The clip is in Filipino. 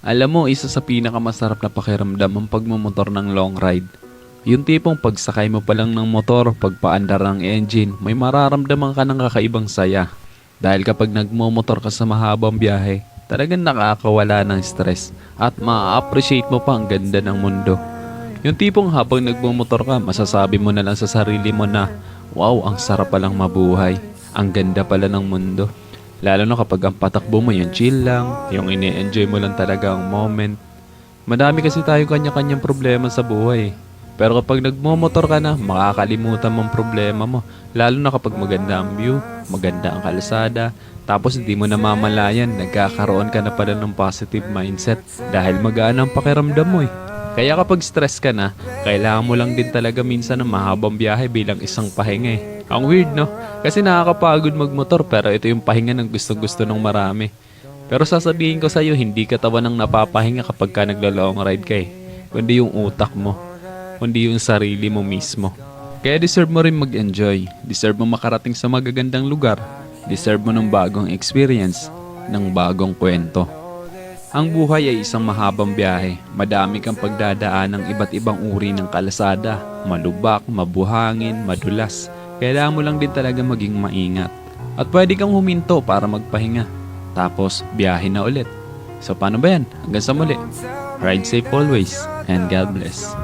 Alam mo, isa sa pinakamasarap na pakiramdam ang pagmumotor ng long ride. Yung tipong pagsakay mo pa lang ng motor, pagpaandar ng engine, may mararamdaman ka ng kakaibang saya. Dahil kapag nagmumotor ka sa mahabang biyahe, talagang nakakawala ng stress at ma-appreciate mo pa ang ganda ng mundo. Yung tipong habang nagmumotor ka, masasabi mo na lang sa sarili mo na, wow, ang sarap palang mabuhay. Ang ganda pala ng mundo. Lalo na kapag ang patakbo mo yung chill lang, yung ini-enjoy mo lang talaga ang moment. Madami kasi tayo kanya-kanyang problema sa buhay. Pero kapag nagmomotor ka na, makakalimutan mong problema mo. Lalo na kapag maganda ang view, maganda ang kalsada, tapos hindi mo namamalayan, nagkakaroon ka na pala ng positive mindset dahil magaan ang pakiramdam mo eh. Kaya kapag stress ka na, kailangan mo lang din talaga minsan ng mahabang biyahe bilang isang pahinga eh. Ang weird no? Kasi nakakapagod magmotor pero ito yung pahinga ng gusto-gusto ng marami. Pero sasabihin ko sa'yo, hindi ka tawa ng napapahinga kapag ka naglo-long ride ka eh. Kundi yung utak mo, kundi yung sarili mo mismo. Kaya deserve mo rin mag-enjoy. Deserve mo makarating sa magagandang lugar. Deserve mo ng bagong experience, ng bagong kwento. Ang buhay ay isang mahabang biyahe. Madami kang pagdadaan ng iba't ibang uri ng kalsada. Malubak, mabuhangin, madulas. Kailangan mo lang din talaga maging maingat. At pwede kang huminto para magpahinga. Tapos, biyahe na ulit. So paano ba yan? Hanggang sa muli. Ride safe always and God bless.